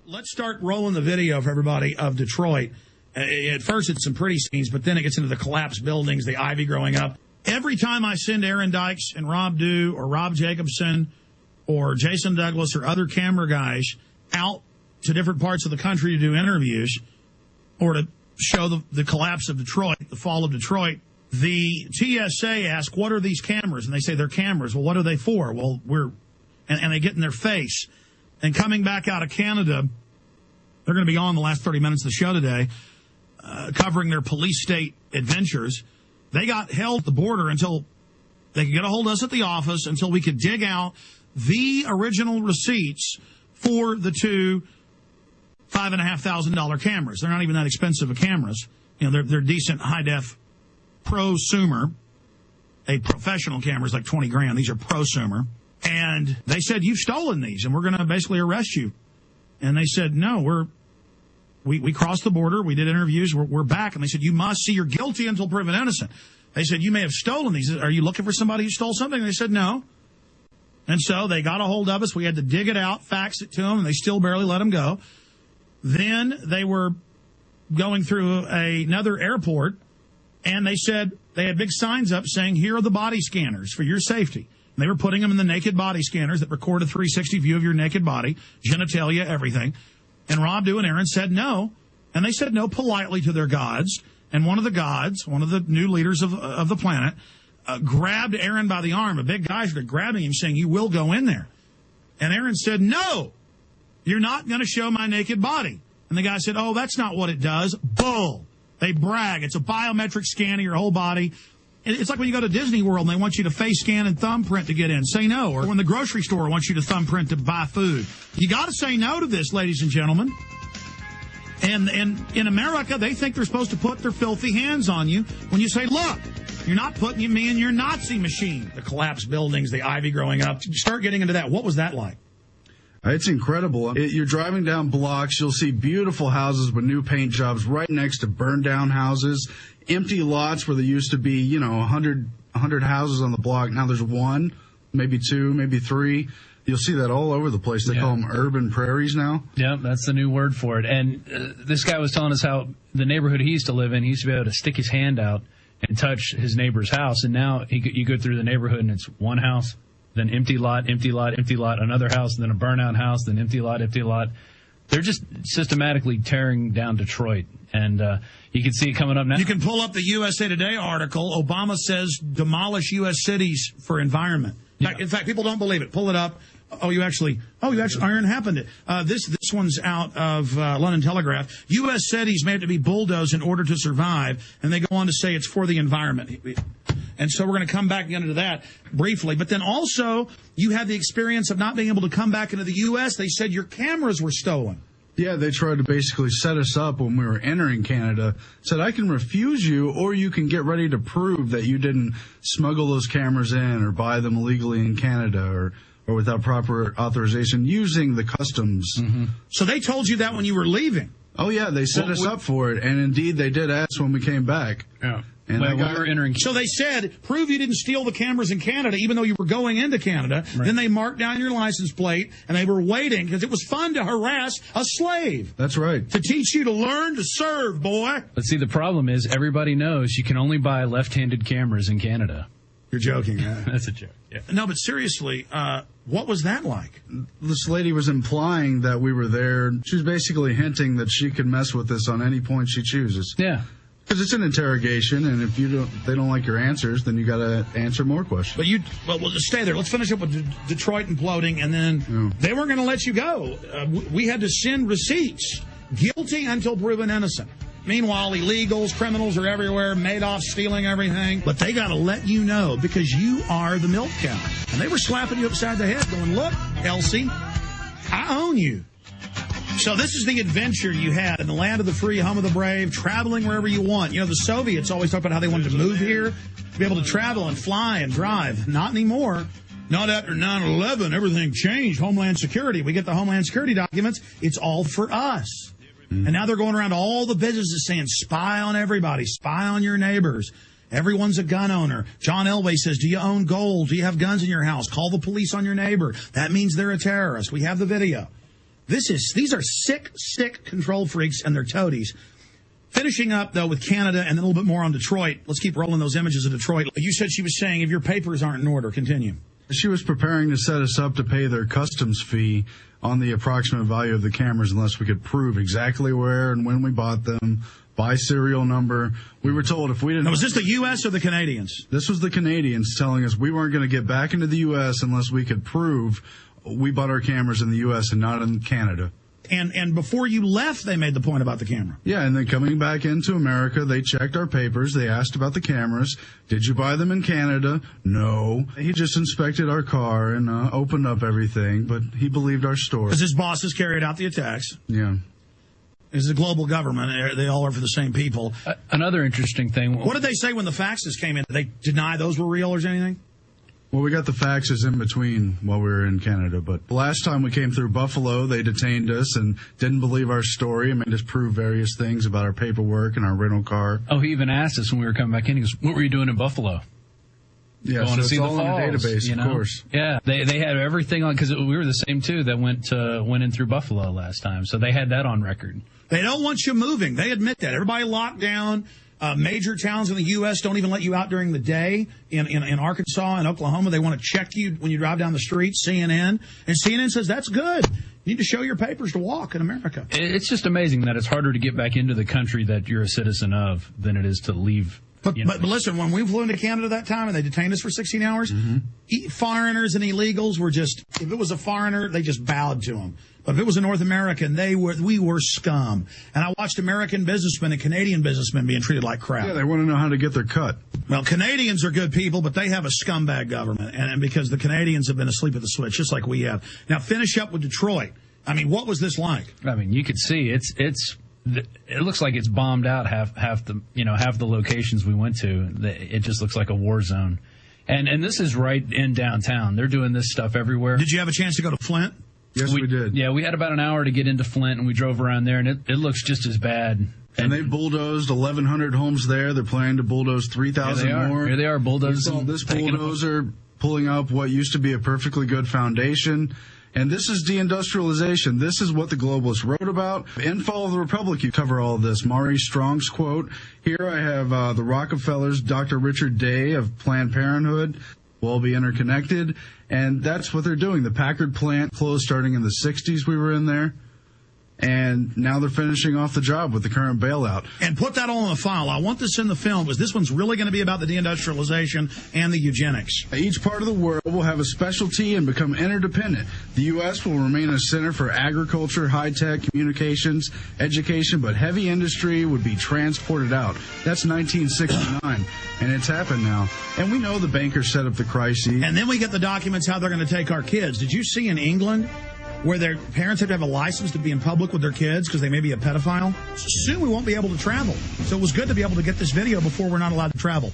Let's start rolling the video for everybody of Detroit. At first, it's some pretty scenes, but then it gets into the collapsed buildings, the ivy growing up. Every time I send Aaron Dykes and Rob Dew or Rob Jacobson or Jason Douglas or other camera guys out to different parts of the country to do interviews or to show the collapse of Detroit, the fall of Detroit, the TSA asks, what are these cameras? And they say they're cameras. Well, what are they for? Well, and they get in their face. And coming back out of Canada, they're going to be on the last 30 minutes of the show today, covering their police state adventures. They got held at the border until they could get a hold of us at the office, until we could dig out the original receipts for the two $5,500 cameras. They're not even that expensive of cameras. You know, they're decent high-def prosumer. A professional camera is like 20 grand. These are prosumer. And they said, you've stolen these, and we're going to basically arrest you. And they said, no, we crossed the border. We did interviews. We're back. And they said, you must see you're guilty until proven innocent. They said, you may have stolen these. Are you looking for somebody who stole something? And they said, no. And so they got a hold of us. We had to dig it out, fax it to them, and they still barely let them go. Then they were going through another airport, and they said they had big signs up saying, here are the body scanners for your safety. And they were putting them in the naked body scanners that record a 360 view of your naked body, genitalia, everything. And Rob Dew and Aaron said no. And they said no politely to their gods. And one of the gods, one of the new leaders of the planet, grabbed Aaron by the arm. A big guy started grabbing him, saying, you will go in there. And Aaron said, no, you're not going to show my naked body. And the guy said, oh, that's not what it does. Bull. They brag. It's a biometric scan of your whole body. It's like when you go to Disney World and they want you to face scan and thumbprint to get in. Say no. Or when the grocery store wants you to thumbprint to buy food. You got to say no to this, ladies and gentlemen. And in America, they think they're supposed to put their filthy hands on you when you say, look, you're not putting me in your Nazi machine. The collapsed buildings, the ivy growing up. Start getting into that. What was that like? It's incredible. You're driving down blocks. You'll see beautiful houses with new paint jobs right next to burned down houses. Empty lots where there used to be, 100 houses on the block. Now there's one, maybe two, maybe three. You'll see that all over the place. They call them urban prairies now. Yeah, that's the new word for it. And this guy was telling us how the neighborhood he used to live in, he used to be able to stick his hand out and touch his neighbor's house. And now you go through the neighborhood and it's one house, then empty lot, empty lot, empty lot, another house, then a burnout house, then empty lot, empty lot. They're just systematically tearing down Detroit. And you can see it coming up now. You can pull up the USA Today article. Obama says demolish U.S. cities for environment. In fact, people don't believe it. Pull it up. Iron happened it. This one's out of London Telegraph. U.S. cities may have to be bulldozed in order to survive, and they go on to say it's for the environment. And so we're going to come back into that briefly. But then also, you had the experience of not being able to come back into the U.S. They said your cameras were stolen. Yeah, they tried to basically set us up when we were entering Canada. Said, I can refuse you, or you can get ready to prove that you didn't smuggle those cameras in or buy them illegally in Canada or without proper authorization using the customs. Mm-hmm. So they told you that when you were leaving? Oh, yeah, they set us up for it. And indeed, they did ask when we came back. Yeah. And we were entering. So they said, prove you didn't steal the cameras in Canada, even though you were going into Canada. Right. Then they marked down your license plate, and they were waiting, because it was fun to harass a slave. That's right. To teach you to learn to serve, boy. But see, the problem is everybody knows you can only buy left-handed cameras in Canada. You're joking, huh? That's a joke. Yeah. No, but seriously, what was that like? This lady was implying that we were there. She was basically hinting that she could mess with us on any point she chooses. Yeah. Because it's an interrogation, and if they don't like your answers, then you got to answer more questions. But we'll just stay there. Let's finish up with Detroit imploding, and then they weren't going to let you go. We had to send receipts, guilty until proven innocent. Meanwhile, illegals, criminals are everywhere, Madoff stealing everything. But they got to let you know, because you are the milk cow. And they were slapping you upside the head, going, look, Elsie, I own you. So this is the adventure you had in the land of the free, home of the brave, traveling wherever you want. You know, the Soviets always talked about how they wanted to move here, to be able to travel and fly and drive. Not anymore. Not after 9/11. Everything changed. Homeland Security. We get the Homeland Security documents. It's all for us. And now they're going around to all the businesses saying, spy on everybody, spy on your neighbors. Everyone's a gun owner. John Elway says, do you own gold? Do you have guns in your house? Call the police on your neighbor. That means they're a terrorist. We have the video. These are sick control freaks and their toadies. Finishing up, though, with Canada and then a little bit more on Detroit. Let's keep rolling those images of Detroit. You said she was saying if your papers aren't in order, continue. She was preparing to set us up to pay their customs fee on the approximate value of the cameras unless we could prove exactly where and when we bought them, by serial number. We were told if we didn't... Now, was this the U.S. or the Canadians? This was the Canadians telling us we weren't going to get back into the U.S. unless we could prove we bought our cameras in the U.S. and not in Canada. And before you left, they made the point about the camera. Yeah, and then coming back into America, they checked our papers. They asked about the cameras. Did you buy them in Canada? No. He just inspected our car and opened up everything, but he believed our story. Because his bosses carried out the attacks. Yeah. It's a global government. They all are for the same people. Another interesting thing. What did they say when the faxes came in? Did they deny those were real or anything? Well, we got the faxes in between while we were in Canada, but the last time we came through Buffalo, they detained us and didn't believe our story and made us prove various things about our paperwork and our rental car. Oh, he even asked us when we were coming back in, he goes, what were you doing in Buffalo? Yeah, so it's all in the database, of course. Yeah, they had everything on, because we were the same, too, that went in through Buffalo last time, so they had that on record. They don't want you moving. They admit that. Everybody locked down. Major towns in the U.S. don't even let you out during the day. In Arkansas and Oklahoma, they want to check you when you drive down the street, CNN. And CNN says, that's good. You need to show your papers to walk in America. It's just amazing that it's harder to get back into the country that you're a citizen of than it is to leave. But listen, when we flew into Canada that time and they detained us for 16 hours, foreigners and illegals were just, if it was a foreigner, they just bowed to them. But if it was a North American, we were scum. And I watched American businessmen and Canadian businessmen being treated like crap. Yeah, they want to know how to get their cut. Well, Canadians are good people, but they have a scumbag government. And because the Canadians have been asleep at the switch, just like we have. Now, finish up with Detroit. I mean, what was this like? I mean, you could see it looks like it's bombed out half the locations we went to. It just looks like a war zone. And this is right in downtown. They're doing this stuff everywhere. Did you have a chance to go to Flint? Yes, we did. Yeah, we had about an hour to get into Flint, and we drove around there, and it looks just as bad. And they bulldozed 1,100 homes there. They're planning to bulldoze 3,000 more. Here they are, bulldozing. We saw this bulldozer pulling up what used to be a perfectly good foundation. And this is deindustrialization. This is what the globalists wrote about. In Fall of the Republic, you cover all of this. Maury Strong's quote. Here I have the Rockefellers, Dr. Richard Day of Planned Parenthood. We'll all be interconnected. And that's what they're doing. The Packard plant closed starting in the 60s. We were in there. And now they're finishing off the job with the current bailout. And put that all in a file. I want this in the film because this one's really going to be about the deindustrialization and the eugenics. Each part of the world will have a specialty and become interdependent. The U.S. will remain a center for agriculture, high-tech, communications, education, but heavy industry would be transported out. That's 1969, and it's happened now. And we know the bankers set up the crises. And then we get the documents how they're going to take our kids. Did you see in England where their parents have to have a license to be in public with their kids because they may be a pedophile? Soon we won't be able to travel. So it was good to be able to get this video before we're not allowed to travel.